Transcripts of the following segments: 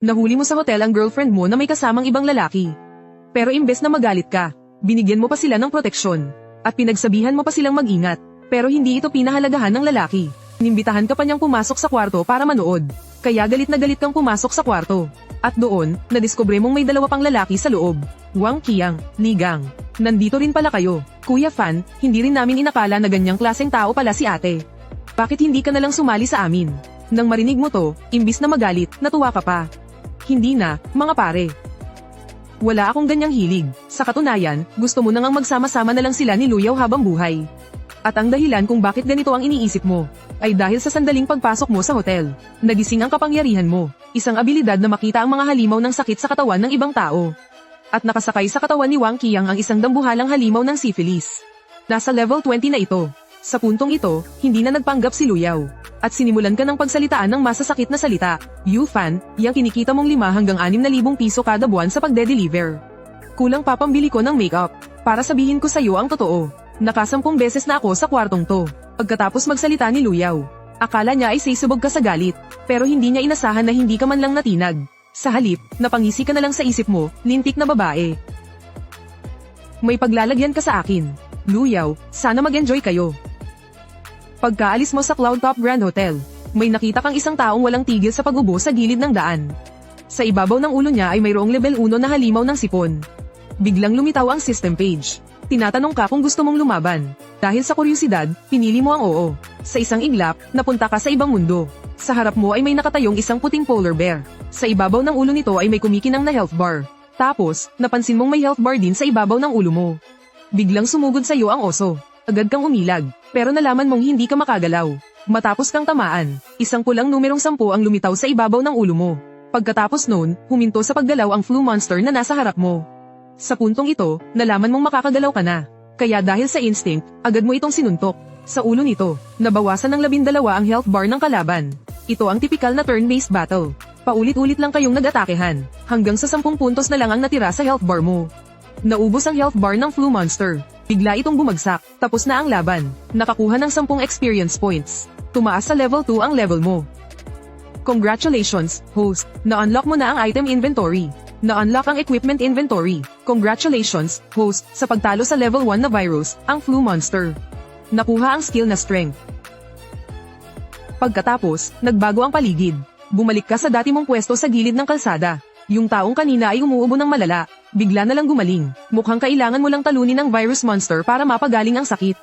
Nahuli mo sa hotel ang girlfriend mo na may kasamang ibang lalaki. Pero imbes na magalit ka, binigyan mo pa sila ng proteksyon. At pinagsabihan mo pa silang mag-ingat. Pero hindi ito pinahalagahan ng lalaki. Inimbitahan ka pa niyang pumasok sa kwarto para manood. Kaya galit na galit kang pumasok sa kwarto. At doon, nadiskubre mong may dalawa pang lalaki sa loob. Wang Qiang, Li Gang. Nandito rin pala kayo. Kuya Fan, hindi rin namin inakala na ganyang klaseng tao pala si ate. Bakit hindi ka nalang sumali sa amin? Nang marinig mo to, imbis na magalit, natuwa ka pa. Hindi na, mga pare. Wala akong ganyang hilig. Sa katunayan, gusto mo nang magsama-sama na lang sila ni Luyaw habang buhay. At ang dahilan kung bakit ganito ang iniisip mo, ay dahil sa sandaling pagpasok mo sa hotel. Nagising ang kapangyarihan mo, isang abilidad na makita ang mga halimaw ng sakit sa katawan ng ibang tao. At nakasakay sa katawan ni Wang Qiang ang isang dambuhalang halimaw ng syphilis. Nasa level 20 na ito. Sa puntong ito, hindi na nagpanggap si Luyaw. At sinimulan ka ng pagsalitaan ng masasakit na salita. Yu Fan, yang kinikita mong 5 hanggang 6,000 piso kada buwan sa pagde-deliver. Kulang pa pambili ko ng makeup. Para sabihin ko sa iyo ang totoo. Nakasampung beses na ako sa kwartong to. Pagkatapos magsalita ni Luyaw, akala niya ay sisubog ka sa galit. Pero hindi niya inasahan na hindi ka man lang natinag. Sa halip, napangisi ka na lang sa isip mo, lintik na babae. May paglalagyan ka sa akin. Luyaw, sana mag-enjoy kayo. Pagkaalis mo sa Cloud Top Grand Hotel, may nakita kang isang taong walang tigil sa pag-ubo sa gilid ng daan. Sa ibabaw ng ulo niya ay mayroong level 1 na halimaw ng sipon. Biglang lumitaw ang system page. Tinatanong ka kung gusto mong lumaban. Dahil sa kuryosidad, pinili mo ang oo. Sa isang iglap, napunta ka sa ibang mundo. Sa harap mo ay may nakatayong isang puting polar bear. Sa ibabaw ng ulo nito ay may kumikinang na health bar. Tapos, napansin mong may health bar din sa ibabaw ng ulo mo. Biglang sumugod sa iyo ang oso. Agad kang umilag, pero nalaman mong hindi ka makagalaw. Matapos kang tamaan, isang pulang numerong 10 ang lumitaw sa ibabaw ng ulo mo. Pagkatapos noon, huminto sa paggalaw ang flu monster na nasa harap mo. Sa puntong ito, nalaman mong makakagalaw ka na. Kaya dahil sa instinct, agad mo itong sinuntok. Sa ulo nito, nabawasan ng 12 ang health bar ng kalaban. Ito ang tipikal na turn-based battle. Paulit-ulit lang kayong nag-atakehan, hanggang sa 10 puntos na lang ang natira sa health bar mo. Naubos ang health bar ng flu monster. Bigla itong bumagsak, tapos na ang laban. Nakakuha ng 10 experience points. Tumaas sa level 2 ang level mo. Congratulations, host. Na-unlock mo na ang item inventory. Na-unlock ang equipment inventory. Congratulations, host, sa pagtalo sa level 1 na virus, ang flu monster. Nakuha ang skill na strength. Pagkatapos, nagbago ang paligid. Bumalik ka sa dati mong pwesto sa gilid ng kalsada. Yung taong kanina ay umuubo ng malala. Bigla na lang gumaling. Mukhang kailangan mo lang talunin ang virus monster para mapagaling ang sakit.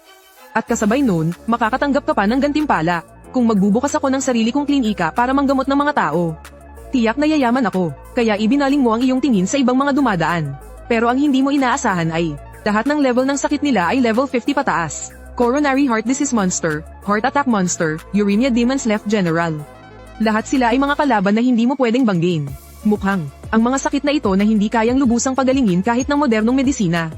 At kasabay noon, makakatanggap ka pa ng gantimpala. Kung magbubukas ako ng sarili kong klinika para manggamot ng mga tao. Tiyak na yayaman ako, kaya ibinaling mo ang iyong tingin sa ibang mga dumadaan. Pero ang hindi mo inaasahan ay, lahat ng level ng sakit nila ay level 50 pataas. Coronary heart disease monster, heart attack monster, uremia demons left general. Lahat sila ay mga kalaban na hindi mo pwedeng banggin. Mukhang, ang mga sakit na ito na hindi kayang lubusang pagalingin kahit ng modernong medisina,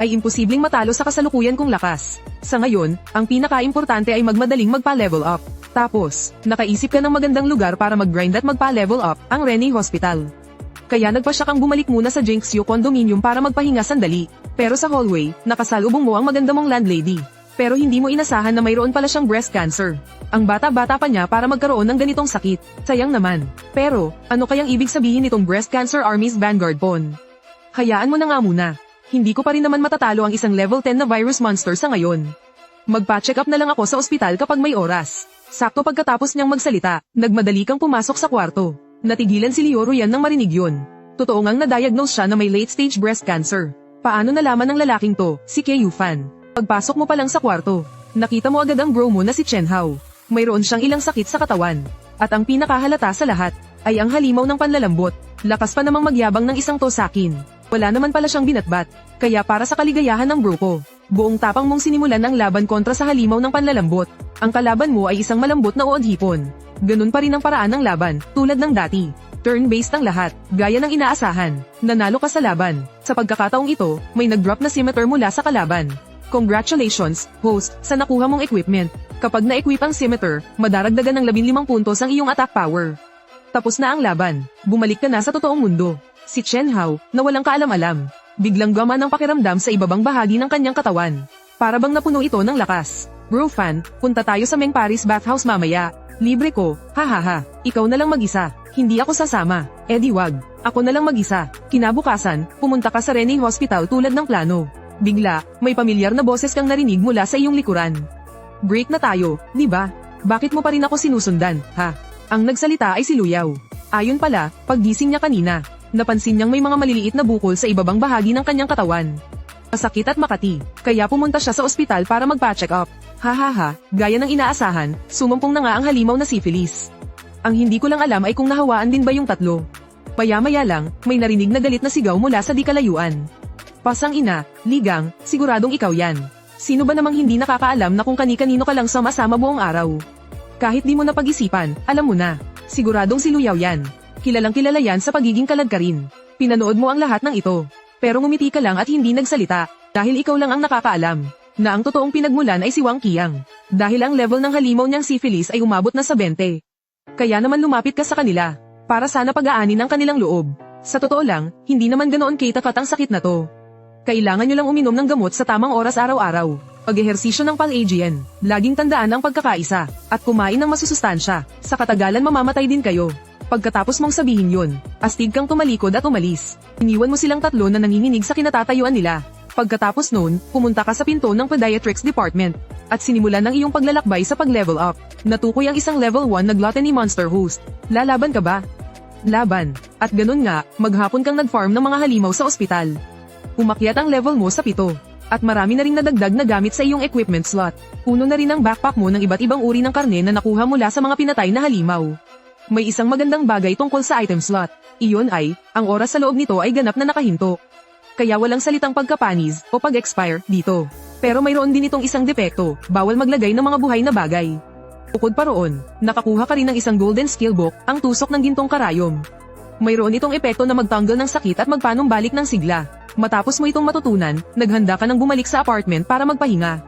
ay imposibleng matalo sa kasalukuyan kong lakas. Sa ngayon, ang pinaka-importante ay magmadaling magpa-level up. Tapos, nakaisip ka ng magandang lugar para mag-grind at magpa-level up, ang Rennie Hospital. Kaya nagpasya kang bumalik muna sa Jinxio Condominium para magpahinga sandali. Pero sa hallway, nakasalubong mo ang maganda mong landlady. Pero hindi mo inasahan na mayroon pala siyang breast cancer. Ang bata-bata pa niya para magkaroon ng ganitong sakit. Sayang naman. Pero, ano kayang ibig sabihin nitong Breast Cancer Army's Vanguard Pawn? Hayaan mo na nga muna. Hindi ko pa rin naman matatalo ang isang level 10 na virus monster sa ngayon. Magpa-check up na lang ako sa ospital kapag may oras. Sakto pagkatapos niyang magsalita, nagmadali kang pumasok sa kwarto. Natigilan si Liu Ruyan nang marinig yun. Totoo ngang na-diagnose siya na may late-stage breast cancer. Paano nalaman ng lalaking to, si Yu Fan? Pagpasok mo pa lang sa kwarto, nakita mo agad ang bro mo na si Chen Hao. Mayroon siyang ilang sakit sa katawan. At ang pinakahalata sa lahat, ay ang halimaw ng panlalambot. Lakas pa namang magyabang ng isang to sa akin. Wala naman pala siyang binatbat. Kaya para sa kaligayahan ng bro ko, buong tapang mong sinimulan ang laban kontra sa halimaw ng panlalambot. Ang kalaban mo ay isang malambot na uod hipon. Ganun pa rin ang paraan ng laban, tulad ng dati. Turn-based ang lahat, gaya ng inaasahan. Nanalo ka sa laban. Sa pagkakataong ito, may nag-drop na scimitar mula sa kalaban. Congratulations, host, sa nakuha mong equipment. Kapag na-equip ang scimitar, madaragdagan ng 15 puntos ang iyong attack power. Tapos na ang laban. Bumalik ka na sa totoong mundo. Si Chen Hao, na walang kaalam-alam, biglang gama ng pakiramdam sa ibabang bahagi ng kanyang katawan. Para bang napuno ito ng lakas. Bro Fan, punta tayo sa Meng Paris Bathhouse mamaya. Libre ko, hahaha, ikaw na lang mag-isa. Hindi ako sasama. Eh di wag. Ako na lang mag-isa. Kinabukasan, pumunta ka sa Rene Hospital tulad ng plano. Bigla, may pamilyar na boses kang narinig mula sa iyong likuran. Break na tayo, di ba? Bakit mo pa rin ako sinusundan, ha? Ang nagsalita ay si Luyaw. Ayon pala, paggising niya kanina, napansin niyang may mga maliliit na bukol sa ibabang bahagi ng kanyang katawan. Masakit at makati, kaya pumunta siya sa ospital para magpa-check up. Hahaha, gaya ng inaasahan, sumampong na nga ang halimaw na syphilis. Ang hindi ko lang alam ay kung nahawaan din ba yung tatlo. Paya-maya lang, may narinig na galit na sigaw mula sa di kalayuan. Pasang ina, Ligang, siguradong ikaw yan. Sino ba namang hindi nakakaalam na kung kani-kanino ka lang sama-sama buong araw? Kahit di mo na pag-isipan, alam mo na. Siguradong si Luyaw yan. Kilalang kilala yan sa pagiging kalad ka rin. Pinanood mo ang lahat ng ito. Pero ngumiti ka lang at hindi nagsalita, dahil ikaw lang ang nakakaalam na ang totoong pinagmulan ay si Wang Qiang. Dahil ang level ng halimaw niyang syphilis ay umabot na sa 20. Kaya naman lumapit ka sa kanila, para sana pag-aanin ang kanilang loob. Sa totoo lang, hindi naman ganoon katapat ang sakit na to. Kailangan nyo lang uminom ng gamot sa tamang oras araw-araw. Pag-ehersisyo ng pang-AGN, laging tandaan ang pagkakaisa, at kumain ng masusustansya. Sa katagalan mamamatay din kayo. Pagkatapos mong sabihin yun, astig kang tumalikod at umalis. Iniwan mo silang tatlo na nanginginig sa kinatatayuan nila. Pagkatapos noon, pumunta ka sa pinto ng Pediatrics Department, at sinimulan ng iyong paglalakbay sa pag-level up. Natukoy ang isang level 1 na gluttony monster host. Lalaban ka ba? Laban. At ganun nga, maghapon kang nag-farm ng mga halimaw sa ospital. Umakyat ang level mo sa 7. At marami na ring nadagdag na gamit sa iyong equipment slot. Puno na rin ang backpack mo ng iba't ibang uri ng karne na nakuha mula sa mga pinatay na halimaw. May isang magandang bagay tungkol sa item slot. Iyon ay, ang oras sa loob nito ay ganap na nakahinto. Kaya walang salitang pagkapanis o pag-expire dito. Pero mayroon din itong isang depekto, bawal maglagay ng mga buhay na bagay. Bukod pa roon, nakakuha ka rin ng isang golden skill book, ang tusok ng gintong karayom. Mayroon itong epekto na magtanggal ng sakit at magpanumbalik ng sigla. Matapos mo itong matutunan, naghanda ka ng bumalik sa apartment para magpahinga.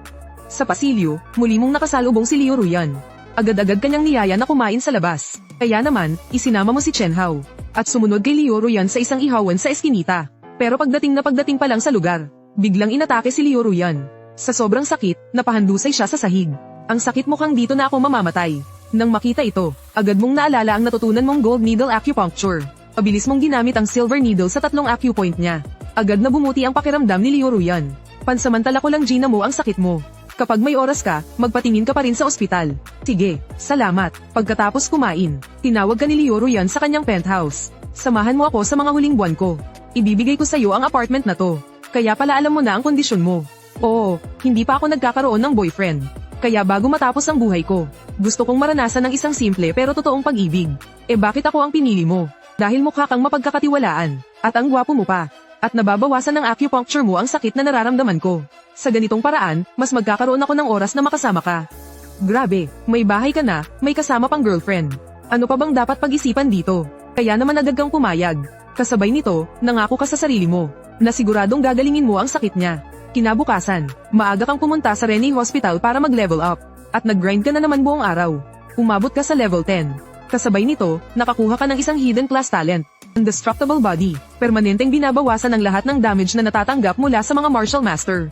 Sa pasilyo, muli mong nakasalubong si Liu Ruyan. Agad-agad kanyang niyaya na kumain sa labas. Kaya naman, isinama mo si Chen Hao. At sumunod kay Liu Ruyan sa isang ihawan sa eskinita. Pero pagdating pa lang sa lugar, biglang inatake si Liu Ruyan. Sa sobrang sakit, napahandusay siya sa sahig. Ang sakit, mukhang dito na ako mamamatay. Nang makita ito, agad mong naalala ang natutunan mong gold needle acupuncture. Pabilis mong ginamit ang silver needle sa 3 acupoint niya. Agad na bumuti ang pakiramdam ni Liu Ruyan. Pansamantala ko lang gina mo ang sakit mo. Kapag may oras ka, magpatingin ka pa rin sa ospital. Sige, salamat. Pagkatapos kumain, tinawag ka ni Liu Ruyan sa kanyang penthouse. Samahan mo ako sa mga huling buwan ko. Ibibigay ko sa iyo ang apartment na to. Kaya pala alam mo na ang kondisyon mo. Oo, hindi pa ako nagkakaroon ng boyfriend. Kaya bago matapos ang buhay ko, gusto kong maranasan ng isang simple pero totoong pag-ibig. Eh bakit ako ang pinili mo? Dahil mukha kang mapagkakatiwalaan, at ang gwapo mo pa. At nababawasan ng acupuncture mo ang sakit na nararamdaman ko. Sa ganitong paraan, mas magkakaroon ako ng oras na makasama ka. Grabe, may bahay ka na, may kasama pang girlfriend. Ano pa bang dapat pag-isipan dito? Kaya naman agad kang pumayag. Kasabay nito, nangako ka sa sarili mo, na siguradong gagalingin mo ang sakit niya. Kinabukasan, maaga kang pumunta sa Rene Hospital para mag-level up. At nag-grind ka na naman buong araw. Umabot ka sa level 10. Kasabay nito, nakakuha ka ng isang hidden class talent. Indestructible Body, permanenteng binabawasan ang lahat ng damage na natatanggap mula sa mga Martial Master.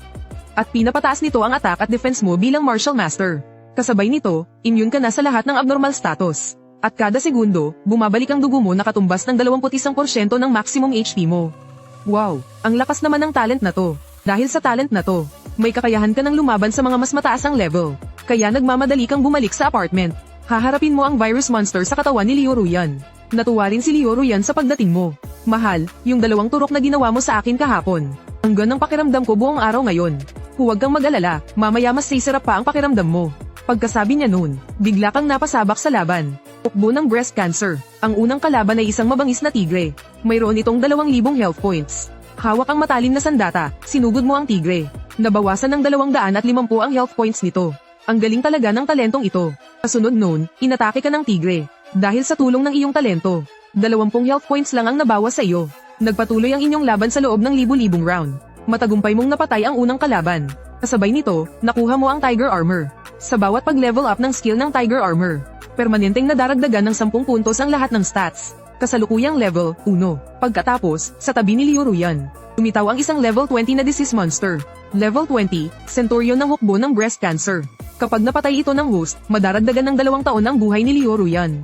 At pinapataas nito ang attack at defense mo bilang Martial Master. Kasabay nito, immune ka na sa lahat ng abnormal status. At kada segundo, bumabalik ang dugo mo na katumbas ng 21% ng maximum HP mo. Wow, ang lakas naman ng talent na to. Dahil sa talent na to, may kakayahan ka ng lumaban sa mga mas mataas ang level. Kaya nagmamadali kang bumalik sa apartment. Haharapin mo ang virus monster sa katawan ni Liu Ruyan. Natuwa rin si Liu Ruyan sa pagdating mo. Mahal, yung 2 turok na ginawa mo sa akin kahapon. Ang ganang pakiramdam ko buong araw ngayon. Huwag kang mag-alala, mamaya mas sisirap pa ang pakiramdam mo. Pagkasabi niya noon, bigla kang napasabak sa laban. Ukbo ng breast cancer. Ang unang kalaban ay isang mabangis na tigre. Mayroon itong 2,000 health points. Hawak ang matalim na sandata, sinugod mo ang tigre. Nabawasan ng 250 ang health points nito. Ang galing talaga ng talentong ito. Kasunod noon, inatake ka ng tigre. Dahil sa tulong ng iyong talento, 20 health points lang ang nabawas sa iyo. Nagpatuloy ang inyong laban sa loob ng libu-libong round. Matagumpay mong napatay ang unang kalaban. Kasabay nito, nakuha mo ang Tiger Armor. Sa bawat pag-level up ng skill ng Tiger Armor, permanenteng nadaragdagan ng 10 puntos ang lahat ng stats. Kasalukuyang level 1. Pagkatapos, sa tabi ni Liu Ruyan, lumitaw ang isang level 20 na disease monster. Level 20, Centurion ng hukbo ng breast cancer. Kapag napatay ito ng host, madaragdagan ng 2 taon ang buhay ni Liu Ruyan.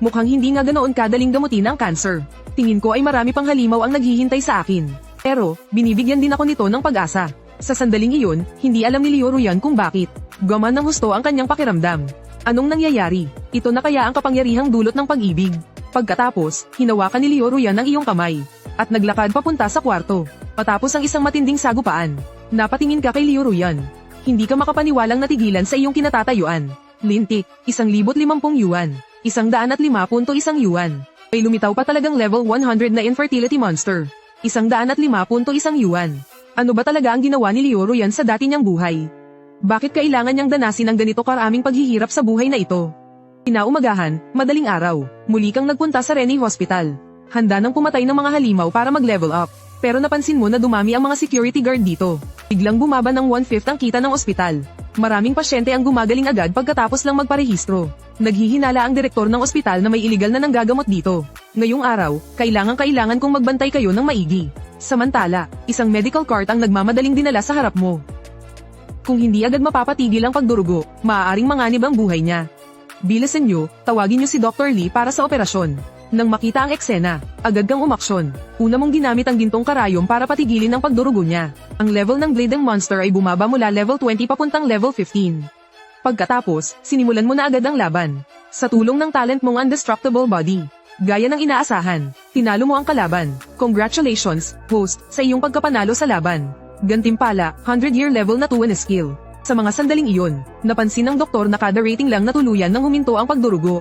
Mukhang hindi nga ganoon kadaling gamutin ang cancer. Tingin ko ay marami pang halimaw ang naghihintay sa akin. Pero, binibigyan din ako nito ng pag-asa. Sa sandaling iyon, hindi alam ni Leo Ruyan kung bakit. Gumaman ng husto ang kanyang pakiramdam. Anong nangyayari? Ito na kaya ang kapangyarihang dulot ng pag-ibig. Pagkatapos, hinawakan ni Leo Ruyan ang iyong kamay. At naglakad papunta sa kwarto. Matapos ang isang matinding sagupaan. Napatingin ka kay Leo Ruyan. Hindi ka makapaniwalang natigilan sa iyong kinatatayuan. Lintik, 1,050 yuan. 105.1 yuan. May lumitaw pa talagang level 100 na infertility monster. 105.1 yuan. Ano ba talaga ang ginawa ni Leo Ruyan sa dati niyang buhay? Bakit kailangan niyang danasin ang ganito karaming paghihirap sa buhay na ito? Kinaumagahan, madaling araw, muli kang nagpunta sa Reni Hospital. Handa nang pumatay ng mga halimaw para mag-level up. Pero napansin mo na dumami ang mga security guard dito. Biglang bumaba ng 1/5 ang kita ng ospital. Maraming pasyente ang gumagaling agad pagkatapos lang magparehistro. Naghihinala ang direktor ng ospital na may iligal na nanggagamot dito. Ngayong araw, kailangan kong magbantay kayo ng maigi. Samantala, isang medical cart ang nagmamadaling dinala sa harap mo. Kung hindi agad mapapatigil ang pagdurugo, maaaring manganib ang buhay niya. Bilisan nyo, tawagin nyo si Dr. Lee para sa operasyon. Nang makita ang eksena, agad kang umaksyon. Una mong ginamit ang gintong karayom para patigilin ang pagdurugo niya. Ang level ng blade ng monster ay bumaba mula level 20 papuntang level 15. Pagkatapos, sinimulan mo na agad ang laban. Sa tulong ng talent mong Undestructible Body. Gaya ng inaasahan, tinalo mo ang kalaban. Congratulations, host, sa iyong pagkapanalo sa laban. Gantimpala, 100-year level na 2 skill. Sa mga sandaling iyon, napansin ng doktor na kada rating lang na tuluyan nang huminto ang pagdurugo.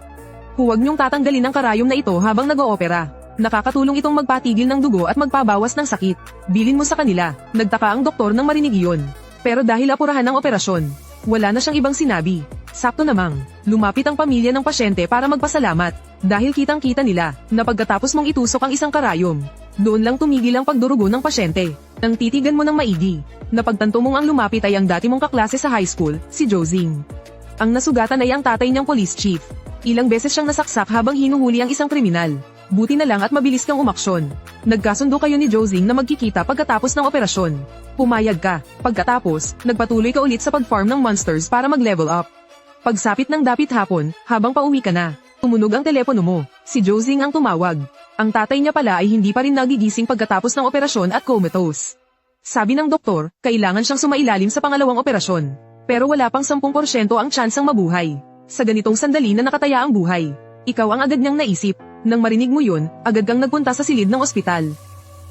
Huwag niyong tatanggalin ang karayom na ito habang nag-oopera. Nakakatulong itong magpatigil ng dugo at magpabawas ng sakit. Bilin mo sa kanila, nagtaka ang doktor nang marinig iyon. Pero dahil apurahan ang operasyon, wala na siyang ibang sinabi. Sakto namang, lumapit ang pamilya ng pasyente para magpasalamat. Dahil kitang-kita nila, na pagkatapos mong itusok ang isang karayom, doon lang tumigil ang pagdurugo ng pasyente. Nang titigan mo ng maigi, napagtanto mong ang lumapit ay ang dati mong kaklase sa high school, si Josing. Ang nasugatan ay ang tatay niyang police chief. Ilang beses siyang nasaksak habang hinuhuli ang isang kriminal. Buti na lang at mabilis kang umaksyon. Nagkasundo kayo ni Josing na magkikita pagkatapos ng operasyon. Pumayag ka. Pagkatapos, nagpatuloy ka ulit sa pag-farm ng monsters para mag-level up. Pagsapit ng dapit hapon, habang pauwi ka na, tumunog ang telepono mo. Si Josing ang tumawag. Ang tatay niya pala ay hindi pa rin nagigising pagkatapos ng operasyon at comatose. Sabi ng doktor, kailangan siyang sumailalim sa pangalawang operasyon. Pero wala pang 10% ang tsansang mabuhay. Sa ganitong sandali na nakataya ang buhay, ikaw ang agad niyang naisip. Nang marinig mo yun, agad kang nagpunta sa silid ng ospital.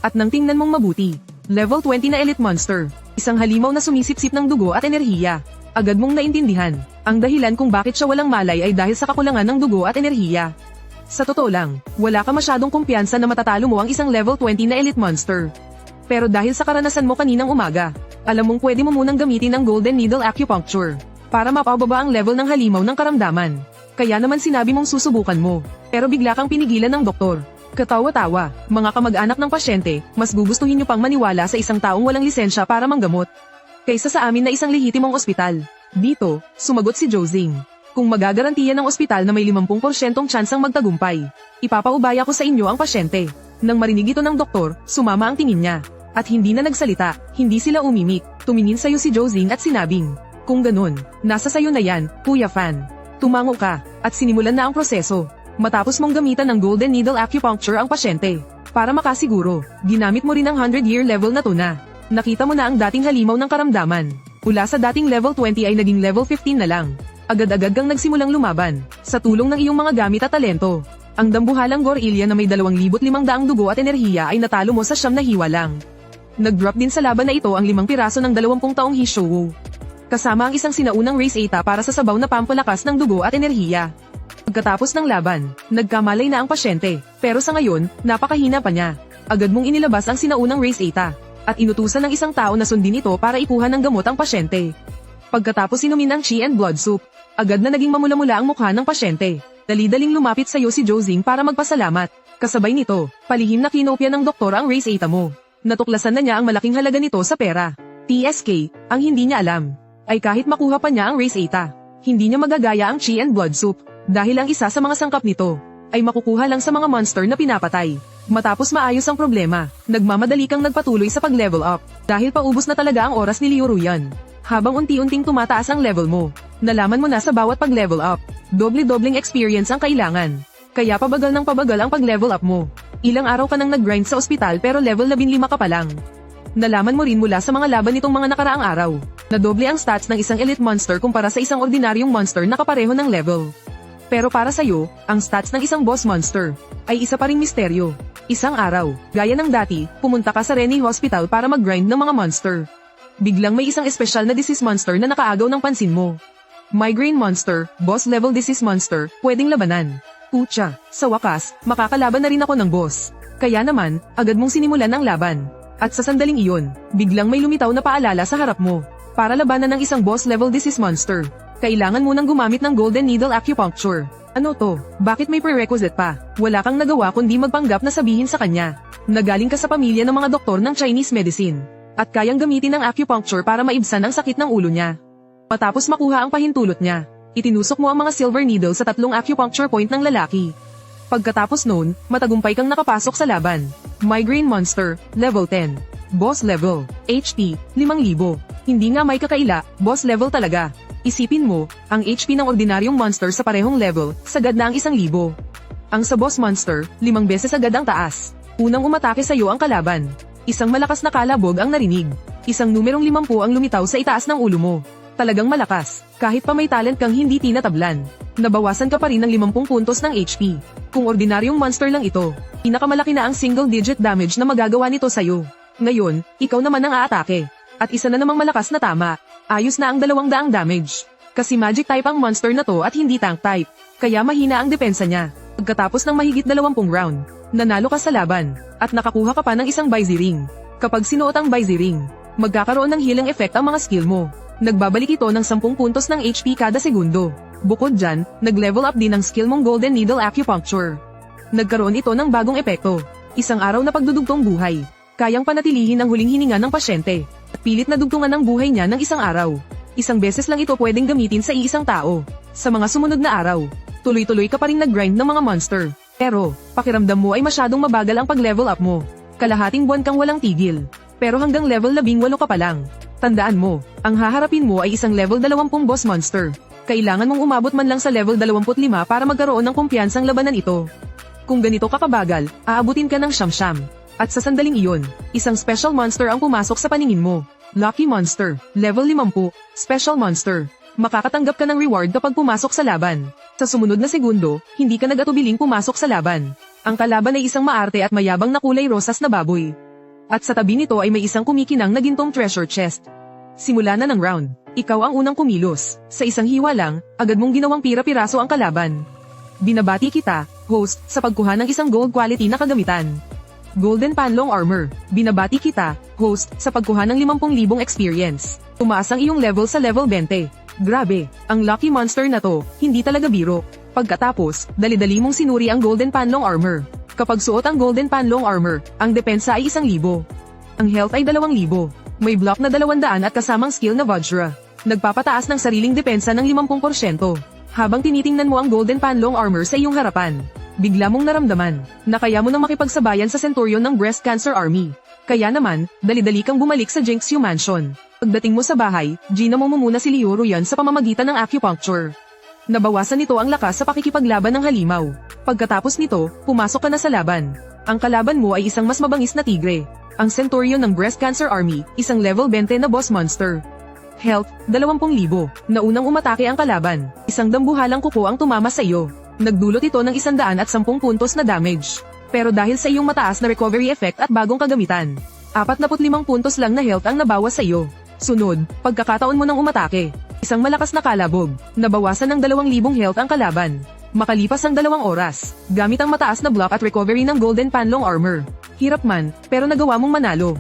At nang tingnan mong mabuti, level 20 na elite monster, isang halimaw na sumisipsip ng dugo at enerhiya. Agad mong naintindihan, ang dahilan kung bakit siya walang malay ay dahil sa kakulangan ng dugo at enerhiya. Sa totoo lang, wala ka masyadong kumpiyansa na matatalo mo ang isang level 20 na elite monster. Pero dahil sa karanasan mo kaninang umaga, alam mong pwede mo munang gamitin ang Golden Needle Acupuncture para mapababa ang level ng halimaw ng karamdaman. Kaya naman sinabi mong susubukan mo, pero bigla kang pinigilan ng doktor. Katawa-tawa, mga kamag-anak ng pasyente, mas gugustuhin niyo pang maniwala sa isang taong walang lisensya para manggamot, kaysa sa amin na isang lehitimong ospital. Dito, sumagot si Josing. Kung magagarantiya ng ospital na may 50% tsansang magtagumpay, ipapaubaya ko sa inyo ang pasyente. Nang marinig ito ng doktor, sumama ang tingin niya. At hindi na nagsalita, hindi sila umimik. Tumingin sa'yo si Josing at sinabing, kung ganun, nasa sayo na yan, Kuya Fan. Tumango ka, at sinimulan na ang proseso. Matapos mong gamitan ng Golden Needle Acupuncture ang pasyente. Para makasiguro, ginamit mo rin ang 100-year level na tuna. Nakita mo na ang dating halimaw ng karamdaman. Mula sa dating level 20 ay naging level 15 na lang. Agad-agad kang nagsimulang lumaban, sa tulong ng iyong mga gamit at talento. Ang dambuhalang gorilya na may 2,500 dugo at enerhiya ay natalo mo sa 9 na hiwa lang. Nag-drop din sa laban na ito ang 5 piraso ng 20 taong Hishowu. Kasama ang isang sinaunang race 8 para sa sabaw na pampalakas ng dugo at enerhiya. Pagkatapos ng laban, nagkamalay na ang pasyente, pero sa ngayon, napakahina pa niya. Agad mong inilabas ang sinaunang race 8 at inutusan ng isang tao na sundin ito para ikuha ng gamot ang pasyente. Pagkatapos inumin ang chi and blood soup, agad na naging mamula-mula ang mukha ng pasyente. Dali-daling lumapit sa iyo si Josing para magpasalamat. Kasabay nito, palihim na kinopya ng doktor ang race 8 mo. Natuklasan na niya ang malaking halaga nito sa pera. TSK, ang hindi niya alam, ay kahit makuha pa niya ang race 8, hindi niya magagaya ang chi and blood soup. Dahil ang isa sa mga sangkap nito, ay makukuha lang sa mga monster na pinapatay. Matapos maayos ang problema, nagmamadali kang nagpatuloy sa pag-level up, dahil paubos na talaga ang oras ni Leo Ruyan. Habang unti-unting tumataas ang level mo, nalaman mo na sa bawat pag-level up, doble-dobleng experience ang kailangan. Kaya pabagal ng pabagal ang pag-level up mo. Ilang araw ka nang nag-grind sa ospital pero level 15 ka pa lang. Nalaman mo rin mula sa mga laban nitong mga nakaraang araw, na doble ang stats ng isang elite monster kumpara sa isang ordinaryong monster na kapareho ng level. Pero para sa'yo, ang stats ng isang boss monster ay isa pa ring misteryo. Isang araw, gaya ng dati, pumunta ka sa Rennie Hospital para mag-grind ng mga monster. Biglang may isang espesyal na disease monster na nakaagaw ng pansin mo. Migraine monster, boss level disease monster, pwedeng labanan. Putya, sa wakas, makakalaban na rin ako ng boss. Kaya naman, agad mong sinimulan ang laban. At sa sandaling iyon, biglang may lumitaw na paalala sa harap mo. Para labanan ng isang boss level disease monster, kailangan mo nang gumamit ng Golden Needle Acupuncture. Ano to? Bakit may prerequisite pa? Wala kang nagawa kundi magpanggap na sabihin sa kanya. Nagaling ka sa pamilya ng mga doktor ng Chinese medicine. At kayang gamitin ang acupuncture para maibsan ang sakit ng ulo niya. Matapos makuha ang pahintulot niya, itinusok mo ang mga silver needle sa 3 acupuncture point ng lalaki. Pagkatapos noon, matagumpay kang nakapasok sa laban. Migraine monster, level 10. Boss level, HP, 5,000. Hindi nga may kakaila, boss level talaga. Isipin mo, ang HP ng ordinaryong monster sa parehong level, sagad na ang 1,000. Ang sa boss monster, 5 beses agad ang taas. Unang umatake sa iyo ang kalaban. Isang malakas na kalabog ang narinig. Isang numerong 50 ang lumitaw sa itaas ng ulo mo. Talagang malakas, kahit pa may talent kang hindi tinatablan. Nabawasan ka pa rin ng 50 puntos ng HP. Kung ordinaryong monster lang ito, pinakamalaki na ang single-digit damage na magagawa nito sa'yo. Ngayon, ikaw naman ang aatake. At isa na namang malakas na tama. Ayos na ang 200 damage. Kasi magic type ang monster na to at hindi tank type. Kaya mahina ang depensa niya. Pagkatapos ng mahigit 20 round, nanalo ka sa laban. At nakakuha ka pa ng isang Baizi ring. Kapag sinuot ang Baizi ring, magkakaroon ng healing effect ang mga skill mo. Nagbabalik ito ng 10 puntos ng HP kada segundo. Bukod dyan, nag-level up din ang skill mong Golden Needle Acupuncture. Nagkaroon ito ng bagong epekto. Isang araw na pagdudugtong buhay. Kayang panatilihin ang huling hininga ng pasyente. At pilit na dugtungan ang buhay niya ng isang araw. Isang beses lang ito pwedeng gamitin sa iisang tao. Sa mga sumunod na araw, tuloy-tuloy ka pa rin nag-grind ng mga monster. Pero, pakiramdam mo ay masyadong mabagal ang pag-level up mo. Kalahating buwan kang walang tigil. Pero hanggang level 18 ka pa lang. Tandaan mo, ang haharapin mo ay isang level 20 boss monster. Kailangan mong umabot man lang sa level 25 para magkaroon ng kumpiyansang labanan ito. Kung ganito ka kabagal, aabutin ka ng siyam-siyam. At sa sandaling iyon, isang special monster ang pumasok sa paningin mo. Lucky Monster, level 50, special monster. Makakatanggap ka ng reward kapag pumasok sa laban. Sa sumunod na segundo, hindi ka nag-atubiling pumasok sa laban. Ang kalaban ay isang maarte at mayabang na kulay rosas na baboy. At sa tabi nito ay may isang kumikinang na gintong treasure chest. Simula na ng round, ikaw ang unang kumilos. Sa isang hiwa lang, agad mong ginawang pira-piraso ang kalaban. Binabati kita, host, sa pagkuha ng isang gold quality na kagamitan. Golden Panlong Armor. Binabati kita, host, sa pagkuha ng 50,000 experience. Tumaas ang iyong level sa level 20. Grabe, ang lucky monster na to, hindi talaga biro. Pagkatapos, dali-dali mong sinuri ang Golden Panlong Armor. Kapag suot ang Golden Panlong Armor, ang depensa ay 1,000. Ang health ay 2,000. May block na 200 at kasamang skill na Vajra. Nagpapataas ng sariling depensa ng 50%. Habang tinitingnan mo ang Golden Panlong Armor sa iyong harapan, bigla mong naramdaman na kaya mo nang makipagsabayan sa Centurion ng Breast Cancer Army. Kaya naman, dali-dali kang bumalik sa Jinxue Mansion. Pagdating mo sa bahay, ginamo mo muna si Liu Ruyan sa pamamagitan ng acupuncture. Nabawasan nito ang lakas sa pakikipaglaban ng halimaw. Pagkatapos nito, pumasok ka na sa laban. Ang kalaban mo ay isang mas mabangis na tigre. Ang Centurion ng Breast Cancer Army, isang level 20 na boss monster. Health, 20,000. Naunang umatake ang kalaban. Isang dambuhalang kuko ang tumama sa iyo. Nagdulot ito ng 110 puntos na damage. Pero dahil sa iyong mataas na recovery effect at bagong kagamitan, 45 puntos lang na health ang nabawas sa iyo. Sunod, pagkakataon mo nang umatake. Isang malakas na kalabog. Nabawasan ng 2,000 health ang kalaban. Makalipas ang 2 oras, gamit ang mataas na block at recovery ng Golden Panlong Armor. Hirap man, pero nagawa mong manalo.